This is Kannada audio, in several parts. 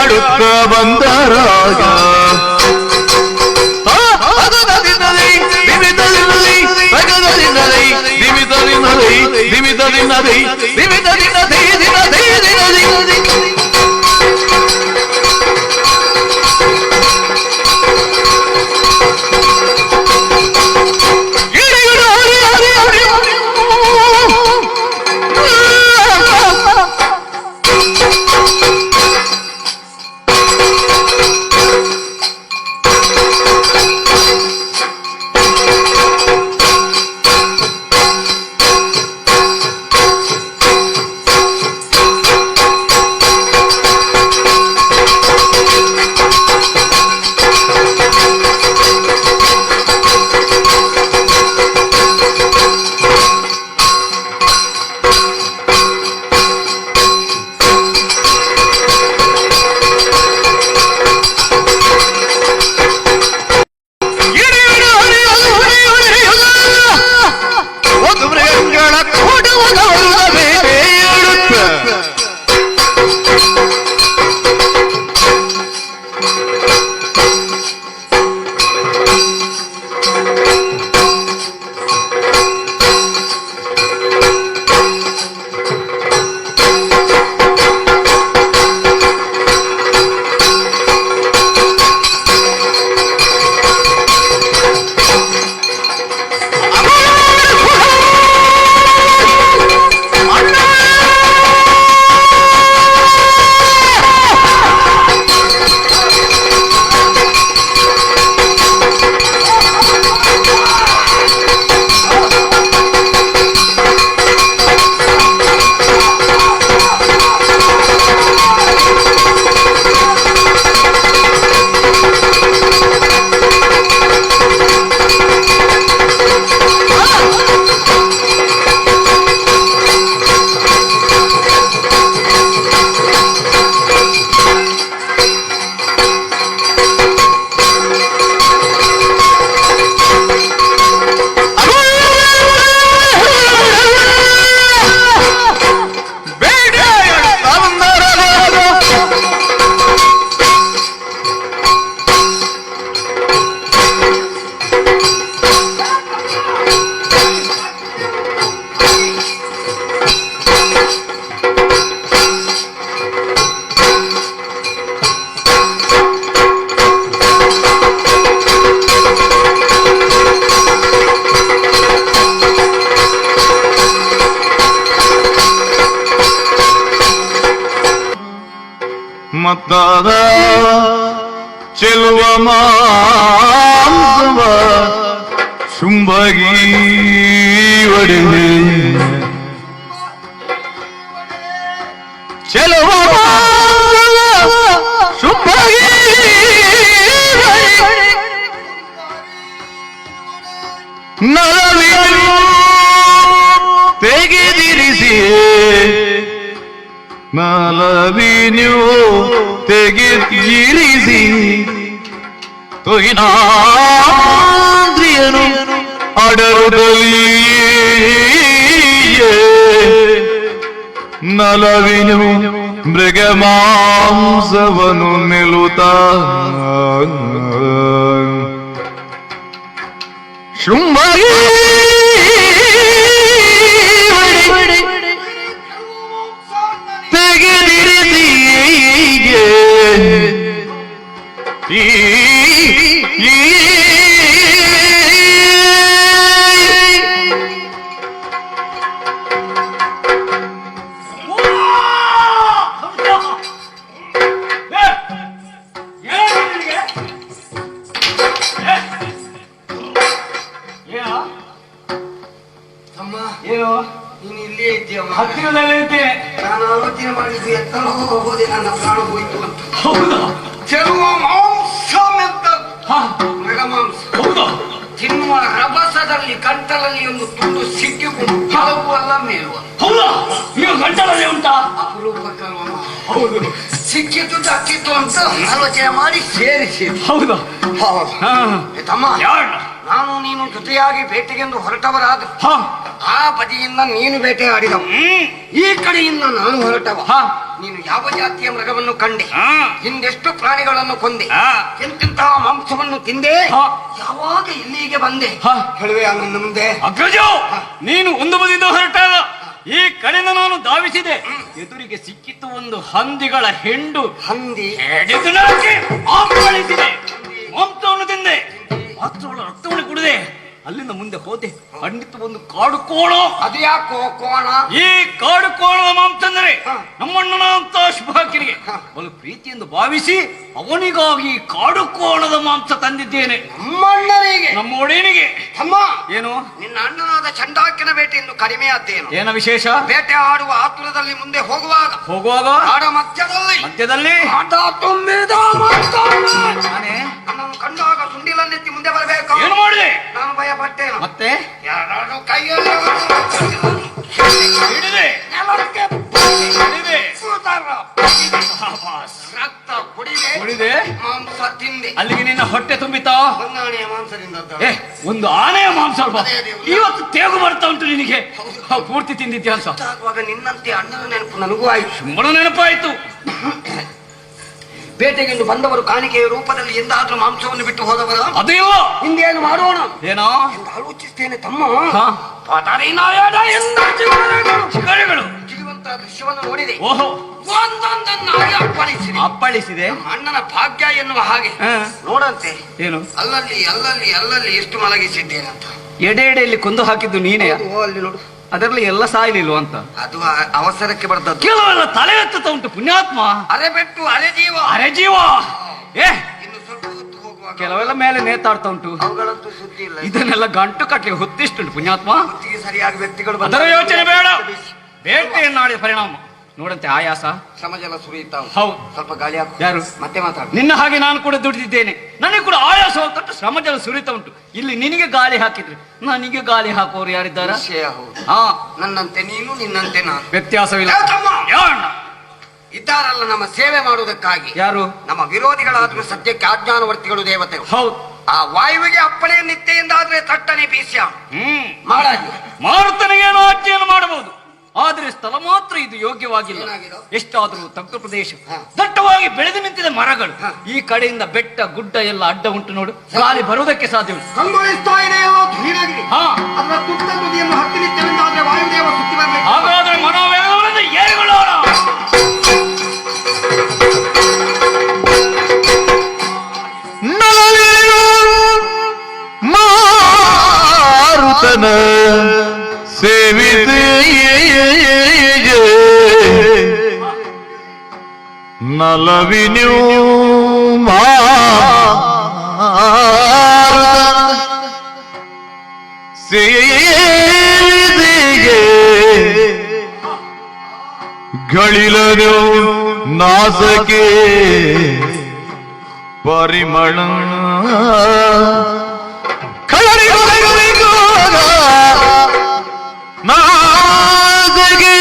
ಬೇಡಾಡುತ್ತ ಬಂದರಾಗ ಮತ್ತಾದ ಚೆಲುವ ಮಾಂಸವ ಶುಂಭಗಿ ಒಡೆದೆ ಚೆಲುವ ಶುಂಭಗಿ ನರವಿನು ತೆಗೆದಿರಿಸಿ ನಲವಿನು ತೆಗೆದಿರಿಸಿ ತೊಯಿನಾದ್ರಿಯನು ಅಡರುತ್ತಲಿಯೇ ನಲವಿನು ಮೃಗ ಮಾಂಸವನು ನಿಲ್ಲುತ್ತ ಶುಂಭಗಿ ತೆಗೆದಿರಿಸಿಯೇ ಹತ್ತಿರದಲ್ಲೇ ಇದ್ದೇನೆ. ನಾನು ಆಲೋಚನೆ ಮಾಡಿದ್ದು ಎತ್ತಲು ಹೋಗೋದೆ ನನ್ನ ಪ್ರಾಣ ಹೋಯಿತು ಅಂತ. ಹೌದಾ? ಚೆಲುವ ಮಾಂಸ ಮೆತ್ತ ಮೃಗ ಮಾಂಸ. ಹೌದಾ? ತಿನ್ನುವ ರಭಸದಲ್ಲಿ ಗಂಟಲಲ್ಲಿ ಒಂದು ತುಂಡು ಸಿಕ್ಕಿಕೊಂಡು ಕೆಳಗೂ ಅಲ್ಲ ಮೇಲುವ. ಹೌದಾ? ಈಗ ಗಂಟಲಲ್ಲಿ ಉಂಟಾ? ಅಪರೂಪಕ್ಕಲ್ವ? ಹೌದು. ಸಿಕ್ಕಿತು ದಕ್ಕಿತು ಅಂತ ಆಲೋಚನೆ ಮಾಡಿ ಸೇರಿಸಿ. ಹೌದಾ? ಹೌದು. ತಮ್ಮ, ನಾನು ನೀನು ಜೊತೆಯಾಗಿ ಬೇಟೆಗೆಂದು ಹೊರಟವರಾದ ಹ ಆ ಬದಿಯಿಂದ ನೀನು ಬೇಟೆ ಆಡಿದವ, ಈ ಕಡೆಯಿಂದ ನಾನು ಹೊರಟವ. ನೀನು ಯಾವ ಜಾತಿಯ ಮೃಗವನ್ನು ಕಂಡೆ, ಹಿಂದೆಷ್ಟು ಪ್ರಾಣಿಗಳನ್ನು ಕೊಂದೆ, ಎಂತೆಂತಹ ಮಾಂಸವನ್ನು ತಿಂದೆ, ಯಾವಾಗ ಇಲ್ಲಿಗೆ ಬಂದೆ ಹೇಳುವೆ ನನ್ನ ಮುಂದೆ. ಅಗ್ರಜ, ನೀನು ಒಂದು ಬದಿಯಿಂದ ಹೊರಟಾಗ ಈ ಕಡೆಯಿಂದ ನಾನು ಧಾವಿಸಿದೆ. ಎದುರಿಗೆ ಸಿಕ್ಕಿತ್ತು ಒಂದು ಹಂದಿಗಳ ಹೆಂಡು. ಹಂದಿ ಹಿಡಿದು ನರಕ್ಕೆ ಆಪಳಿಸಿದೆ. ಮಾಂಸವನ್ನು ತಿಂದೆ, ಮಾಂಸಗಳ ರಕ್ತವನ್ನು ಕುಡಿದೆ. ಅಲ್ಲಿಂದ ಮುಂದೆ ಹೋದೆ, ಖಂಡಿತ ಒಂದು ಕಾಡು ಕೋಣ. ಅದು ಯಾಕೋ ಕೋಣ? ಈ ಕಾಡು ಕೋಣದ ಮಾಂಸ ಅಂದರೆ ನಮ್ಮಣ್ಣನ ಅಂತ ಶುಭಾಕಿರಿಗೆ ಒಂದು ಪ್ರೀತಿಯೆಂದು ಭಾವಿಸಿ ಅವನಿಗಾಗಿ ಕಾಡು ಕೋಣದ ಮಾಂಸ ತಂದಿದ್ದೇನೆ. ನಮ್ಮಣ್ಣನಿಗೆ, ನಮ್ಮ ಒಡೆಯನಿಗೆ. ತಮ್ಮ, ಏನು ನಿನ್ನ ಅಣ್ಣನಾದ ಚಂಡಾಕಿನ ಬೇಟೆಯನ್ನು ಕಡಿಮೆ ಆದ್ದೇನು? ಏನ ವಿಶೇಷ? ಬೇಟೆ ಆಡುವ ಆತುರದಲ್ಲಿ ಮುಂದೆ ಹೋಗುವಾಗ ಆಡ ಮಧ್ಯದಲ್ಲಿ ಆಟ ತುಂಬಿದ ನಾನೇ ನನ್ನನ್ನು ಕಂಡಾಗ ಸುಂಡಿಲನ್ನೆತ್ತಿ ಮುಂದೆ ಬರಬೇಕು. ಏನು ಮಾಡಿದೆ? ನಾನು ಭಯ ಪಟ್ಟೇನು. ಮತ್ತೆ ಯಾರು ಕೈಯಲ್ಲಿ ಹಿಡಿದೆ ನೆಲಕ್ಕೆ ಹಿಡಿದೆ ರಕ್ತ ಕುಡಿದೆ, ಮಾಂಸ ತಿಂದೆ. ಅಲ್ಲಿಗೆ ನಿನ್ನ ಹೊಟ್ಟೆ ತುಂಬಿತಾ? ಹೊನ್ನಾಣಿಯ ಮಾಂಸದಿಂದ ಒಂದು ಆನೆಯ ಮಾಂಸ ಅಲ್ವಾ? ಇವತ್ತು ತೇಗು ಬರ್ತಾ ಉಂಟು ನಿನಗೆ. ಪೂರ್ತಿ ತಿಂದಿದ್ಯಾ ಅಂತ ಆಗುವಾಗ ನಿನ್ನಂತೆ ಅಣ್ಣನ ನೆನಪು ನನಗೂ ಆಯ್ತು. ಸುಮ್ಮನೆ ನೆನಪಾಯ್ತು. ಬೇಟೆಗೆಂದು ಬಂದವರು ಕಾಣಿಕೆಯ ರೂಪದಲ್ಲಿ ಎಂದಾದ್ರೂ ಮಾಂಸವನ್ನು ಬಿಟ್ಟು ಹೋದವರ? ಅದು ಇಲ್ಲ. ಹಿಂದೇನು ಮಾಡೋಣ ಏನೋ ಎಂದು ಆಲೋಚಿಸ್ತೇನೆ ತಮ್ಮ. ಶಿಕಾರಿಗಳು ಜೀವಂತ ದೃಶ್ಯವನ್ನು ನೋಡಿದೆ. ಓಹೋ, ಒಂದೊಂದನ್ನಾಗಿ ಅಪ್ಪಳಿಸಿದೆ. ಅಣ್ಣನ ಭಾಗ್ಯ ಎನ್ನುವ ಹಾಗೆ ನೋಡಂತೆ. ಏನು ಅಲ್ಲಲ್ಲಿ ಅಲ್ಲಲ್ಲಿ ಅಲ್ಲಲ್ಲಿ ಎಷ್ಟು ಮಲಗಿಸಿದ್ದೇನಂತ. ಎಡೆಯಲ್ಲಿ ಕೊಂದು ಹಾಕಿದ್ದು ನೀನೇ. ಅಲ್ಲಿ ನೋಡು, ಅದರಲ್ಲಿ ಎಲ್ಲ ಸಾಯ್ಲಿಲ್ವ ಅಂತ. ಅದು ಅವಸರಕ್ಕೆ ಬರ್ತದ್ದು. ಕೆಲವೆಲ್ಲ ತಲೆ ಎತ್ತುತ್ತಾ ಉಂಟು ಪುಣ್ಯಾತ್ಮ. ಅರೆ ಬೆಟ್ಟು ಅರೆ ಜೀವ, ಅರೆ ಜೀವ. ಇನ್ನು ಸ್ವಲ್ಪ ಹೊತ್ತು ಹೋಗುವಾಗ ಕೆಲವೆಲ್ಲ ಮೇಲೆ ನೇತಾಡ್ತಾ ಉಂಟು. ಅವುಗಳಂತೂ ಸುದ್ದಿ ಇಲ್ಲ. ಇದನ್ನೆಲ್ಲ ಗಂಟು ಕಟ್ಟಲಿಕ್ಕೆ ಹೊತ್ತಿಷ್ಟುಂಟು ಪುಣ್ಯಾತ್ಮ. ಹೊತ್ತಿಗೆ ಸರಿಯಾಗಿ ವ್ಯಕ್ತಿಗಳು ಅದರ ಯೋಚನೆ ಬೇಡ. ಬೇಟೆಯನ್ನಾಡಿದ ಪರಿಣಾಮ ನೋಡಂತೆ ಆಯಾಸ, ಶ್ರಮಜಲ ಸುರಿಯುತ್ತಾ. ಹೌದು. ಸ್ವಲ್ಪ ಗಾಳಿ ಹಾಕು. ಯಾರು? ಮತ್ತೆ ಮಾತಾಡು. ನಿನ್ನ ಹಾಗೆ ನಾನು ಕೂಡ ದುಡಿದಿದ್ದೇನೆ. ನನಗೆ ಕೂಡ ಆಯಾಸ ಹೋಗ್ತಟ್ಟು ಶ್ರಮಜಲ ಸುರಿತಾ ಉಂಟು. ಇಲ್ಲಿ ನಿನಗೆ ಗಾಳಿ ಹಾಕಿದ್ರೆ ನನಗೆ ಗಾಳಿ ಹಾಕುವವರು ಯಾರಿದ್ದಾರೆ? ಹಾ, ನನ್ನಂತೆ ನೀನು, ನಿನ್ನಂತೆ ನಾನು. ವ್ಯತ್ಯಾಸವಿಲ್ಲ. ಇದ್ದಾರಲ್ಲ ನಮ್ಮ ಸೇವೆ ಮಾಡುವುದಕ್ಕಾಗಿ. ಯಾರು? ನಮ್ಮ ವಿರೋಧಿಗಳಾದ್ರೂ ಸದ್ಯಕ್ಕೆ ಆಜ್ಞಾನವರ್ತಿಗಳು, ದೇವತೆಗಳು. ಹೌದು. ಆ ವಾಯುವಿಗೆ ಅಪ್ಪಣೆ ನಿತ್ಯೆಯಿಂದಾದ್ರೆ ತಟ್ಟನೆ ಬೀಸ್ಯ ಮಾಡಾಗಿ ಮಾರುತನಿಗೇನೋ ಅಜ್ಜಿಯನ್ನು ಮಾಡಬಹುದು. ಆದರೆ ಸ್ಥಳ ಮಾತ್ರ ಇದು ಯೋಗ್ಯವಾಗಿಲ್ಲ. ಎಷ್ಟಾದರೂ ತಗ್ಗು ಪ್ರದೇಶ, ದಟ್ಟವಾಗಿ ಬೆಳೆದು ನಿಂತಿದೆ ಮರಗಳು. ಈ ಕಡೆಯಿಂದ ಬೆಟ್ಟ ಗುಡ್ಡ ಎಲ್ಲ ಅಡ್ಡ ಉಂಟು ನೋಡು. ಗಾಳಿ ಬರುವುದಕ್ಕೆ ಸಾಧ್ಯವಿಲ್ಲ. ಹಾಗಾದ್ರೆ ಮನೋವೇಗದಿಂದ ಏರಿಕೊಳ್ಳೋಣ. ಮಾರುತನ ಸೇವಿದೆ ನಲವಿನ್ಯೂ ಸೇವಿದೆಗೆ ಗಳಿಲನು ನಾಸಕೆ ಪರಿಮಳ ನಾಸಗೆ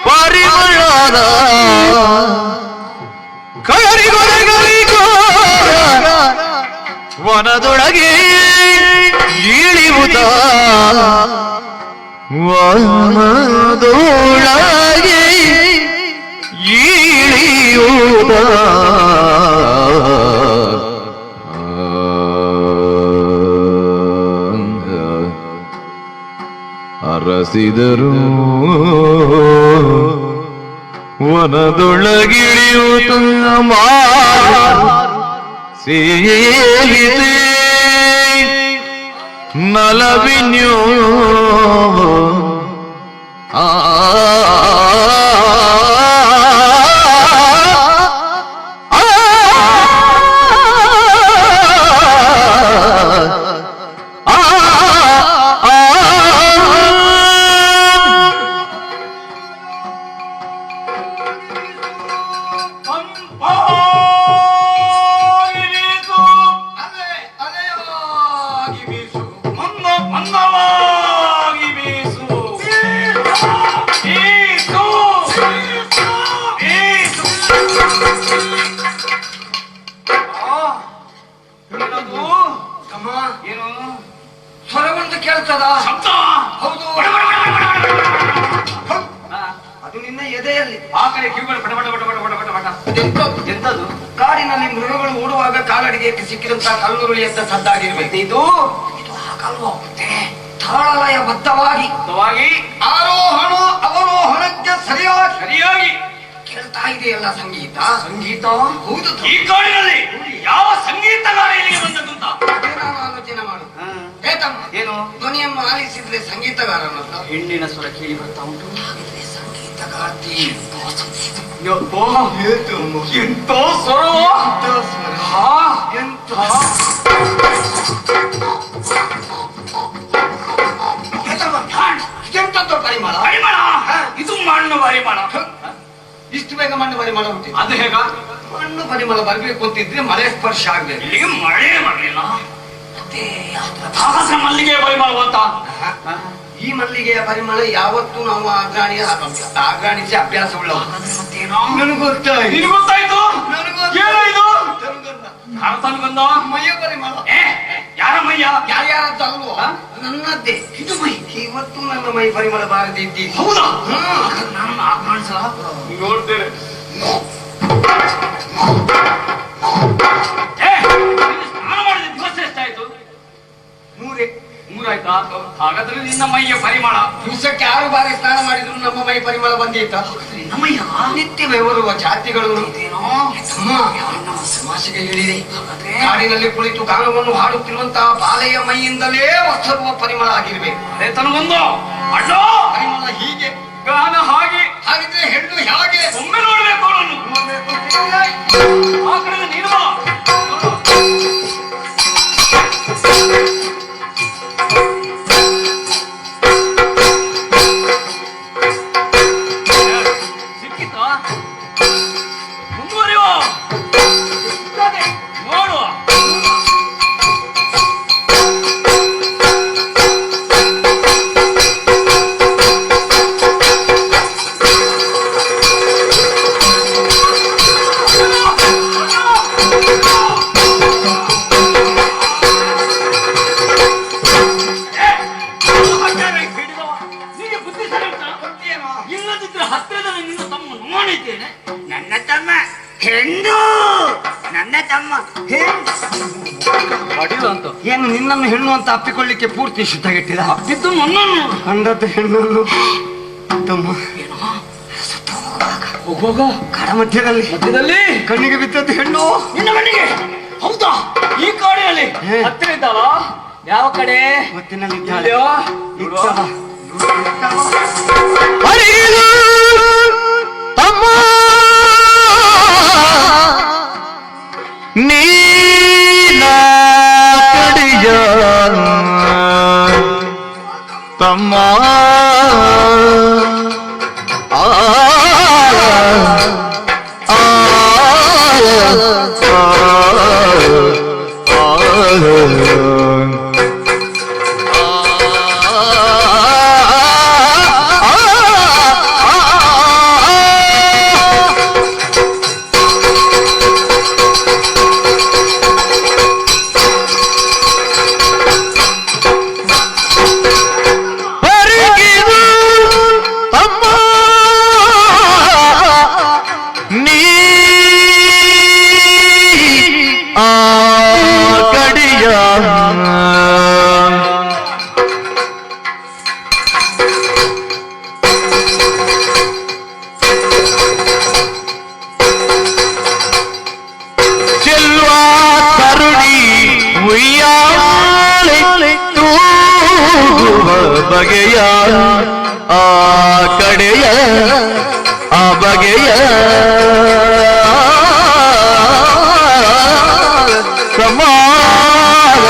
ಪರಿಮಳದ ವನದೊಳಗೆ ಇಳಿಯುವುದ ವನದೊಳಗೆ ಇಳಿಯುವುದ ಅರಸಿದರು ವನದೊಳಗಿಳಿಯುತ್ತ ಸೇವಿದೆ ನಲವಿನ್ಯೋ ಆ ಏನು ಆ ಕಡೆ ಕಿವಿಗಳು ಪಟ ಪಟ ಪಟ ಪಟ ಪಟ ಪಟ ಪಟ. ಎಂತದು? ಕಾಡಿನಲ್ಲಿ ಮೃಗಗಳು ಓಡುವಾಗ ಕಾಲಡಿಗೆ ಸಿಕ್ಕಿದಂತಹ ಕಲ್ಲುರುಳಿ ಅಂತ ಸದ್ದಾಗಿರ್ಬೇಕು. ಇದು ಹಾಗಲ್ವೋ, ತಾಳಲಯ ಬದ್ಧವಾಗಿ ಆರೋಹಣ ಅವರೋಹಣಕ್ಕೆ ಸರಿಯಾಗಿ ಕೇಳ್ತಾ ಇದೆಯಲ್ಲ ಸಂಗೀತ. ಸಂಗೀತ? ಹೌದು. ಈ ಕಾಡಿನಲ್ಲಿ ಯಾವ ಸಂಗೀತಗಾರ ಇಲ್ಲಿಗೆ ಬಂದದ್ದು ಅಂತ ನಾನು ಆಲೋಚನೆ ಮಾಡು. ಏನು? ಧ್ವನಿಯನ್ನು ಆಲಿಸಿದ್ರೆ ಸಂಗೀತಗಾರನಲ್ಲ. ಹೆಣ್ಣಿನ ಸ್ವರ ಕೇಳಿ ಬರ್ತಾ ಉಂಟು. ಹಾಗಿದ್ರೆ ಸಂಗೀತಗಾರ್ತಿ. ಎಂತ ಸ್ವರ! ಎಂತ ಎಂತದ್ದು ಪರಿಮಳ? ಪರಿಮಳ? ಇದು ಮಣ್ಣು ಪರಿಮಳ. ಇಷ್ಟು ಬೇಗ ಮಣ್ಣು ಪರಿಮಳ ಉಂಟು. ಅದು ಹೇಗ? ಮಣ್ಣು ಪರಿಮಳ ಬರ್ಬೇಕು ಅಂತಿದ್ರೆ ಮಳೆ ಸ್ಪರ್ಶ ಆಗ್ಬೇಕು. ಇಲ್ಲಿಗೆ ಮಳೆ ಬರಲಿಲ್ಲ. ಮಲ್ಲಿಗೆ ಪರಿಮಳ ಅಂತ. ಈ ಮಲ್ಲಿಗೆಯ ಪರಿಮಳ ಯಾವತ್ತೂ ನಾವು ಆಘ್ರಾಣಿಸಿ ಅಭ್ಯಾಸ ಉಳ್ಳವು. ನನಗೆ ಗೊತ್ತಾಯ್ತು. ಏನಾಯ್ತು? ತನಗೊಂದ ಮೈಯ ಪರಿಮಳ. ಯಾರ ಮೈಯ? ಯಾರ್ಯಾರದ್ದಲ್ವೋ ನನ್ನದ್ದೇ. ಇದು ಮೈ. ಇವತ್ತು ನನ್ನ ಮೈ ಪರಿಮಳ ಬಾರದಿದ್ದಿ. ಹೌದಾ? ನಾನು ಆಘ್ರಾಣಿಸ ನೋಡ್ತೇನೆ. ಸ್ನಾನ ಮಾಡಿದ ದಿವಸ ಎಷ್ಟಾಯ್ತು? ಮೂರಾಯ್ತಾ? ಹಾಗಾದ್ರೆ ನಿನ್ನ ಮೈಯ ಪರಿಮಳ. ದಿವಸಕ್ಕೆ 6 ಬಾರಿ ಸ್ನಾನ ಮಾಡಿದ್ರು ನಮ್ಮ ಮೈ ಪರಿಮಳ ಬಂದಿತ್ತ. ನಿತ್ಯವೇ ಬರುವ ಜಾತಿಗಳು ಸಮಾಸಿಗೆ ಹೇಳಿದೆ. ಕಾಡಿನಲ್ಲಿ ಕುಳಿತು ಗಾನವನ್ನು ಹಾಡುತ್ತಿರುವಂತಹ ಬಾಲೆಯ ಮೈಯಿಂದಲೇ ಹೊಸರುವ ಪರಿಮಳ ಆಗಿರ್ಬೇಕು. ಅದೇ ತನಗೊಂದು ಅಡ್ಡ ಪರಿಮಳ ಹೀಗೆ, ಗಾನ ಹಾಗೆ. ಹಾಗಿದ್ರೆ ಹೆಣ್ಣು ಹೇಗೆ? ಒಮ್ಮೆ ನೋಡ್ಬೇಕು ಅವನನ್ನು. ಆ ಕಡೆ ನೀನು ಬಾ. ಸಿಕ್ಕಿತಾ? ಮುಂದುವರಿಯುವ ನೋಡುವ. ಇಲ್ಲದಿದ್ರೆ ಹತ್ತಿರದಲ್ಲಿ ನಿನ್ನ ತಮ್ಮ ನೋಡಿದ್ದೇನೆ. ನನ್ನ ತಮ್ಮ ಹೆಣ್ಣು, ನನ್ನ ತಮ್ಮ ಹೆಣ್ಣು. ಅಂತ ಏನು ನಿನ್ನನ್ನು ಹೆಣ್ಣು ಅಂತ ಅಪ್ಪಿಕೊಳ್ಳಿಕ್ಕೆ ಪೂರ್ತಿ ಶುದ್ಧಗೆಟ್ಟಿದ? ಇದು ನನ್ನನ್ನು ಕಂಡದ್ದು ಹೆಣ್ಣನ್ನು ತಮ್ಮ ಹೋಗುವಾಗ ಕಡ ಮಧ್ಯದಲ್ಲಿ ಕಣ್ಣಿಗೆ ಬಿದ್ದದ್ದು ಹೆಣ್ಣು. ನಿನ್ನ ಮನೆಗೆ? ಹೌದಾ? ಈ ಕಾಡಿನಲ್ಲಿ ಹತ್ತಿರ ಇದ್ದಾವ? ಯಾವ ಕಡೆ? ಗೊತ್ತಿನಲ್ಲಿದ್ದಾಳೆ. ತಮ್ಮ ನೀನ ಕಡಿಯ ತಮ್ಮ ಆ ಬಗೆಯ ಆ ಕಡೆಯ ಆ ಬಗೆಯ ಸಮಾನ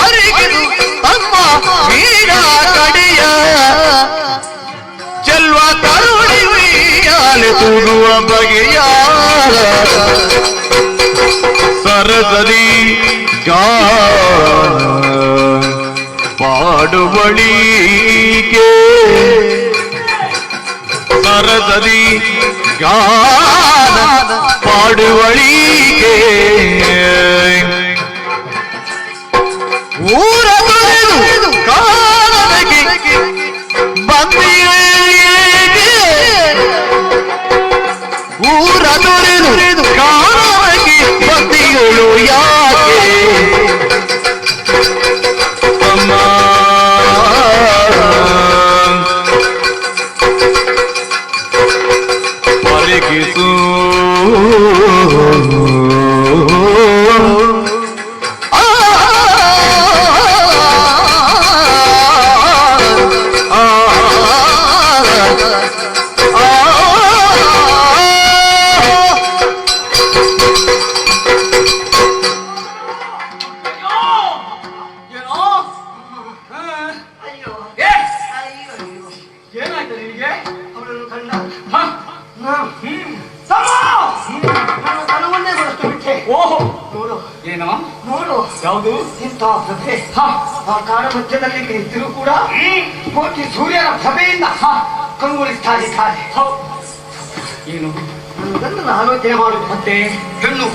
ಅರಿಗಿದು ತಮ್ಮ ಮೀನ ಕಡೆಯ ಚೆಲ್ವ ಕರುಣಿ ಉಯ್ಯಾಲೆ ತೂಗುವ ಬಗೆಯ ಸರಸದಿ ಪಾಡುವಳಿಗೆ ಸರಸದಿ ಗಾನ ಪಾಡುವಳಿಗೆ ಊರ ತೊರೆದು ಕಾಲಕ್ಕೆ ಬಂದಿರೇ ನೋಡು ಯಾವುದು? ಇಂಥ ಸಭೆ ಆ ಕಾಡ ಮಧ್ಯದಲ್ಲಿ ನಿಂತಿರು ಕೂಡ ಕೋಟಿ ಸೂರ್ಯನ ಸಭೆಯಿಂದ ಕಂಗೊಳಿಸ್ತಾ ಇದ್ದಾರೆ. ಏನು ಅದನ್ನು ಆಲೋಚನೆ ಮಾಡುದು ಮತ್ತೆ ಹೆಣ್ಣು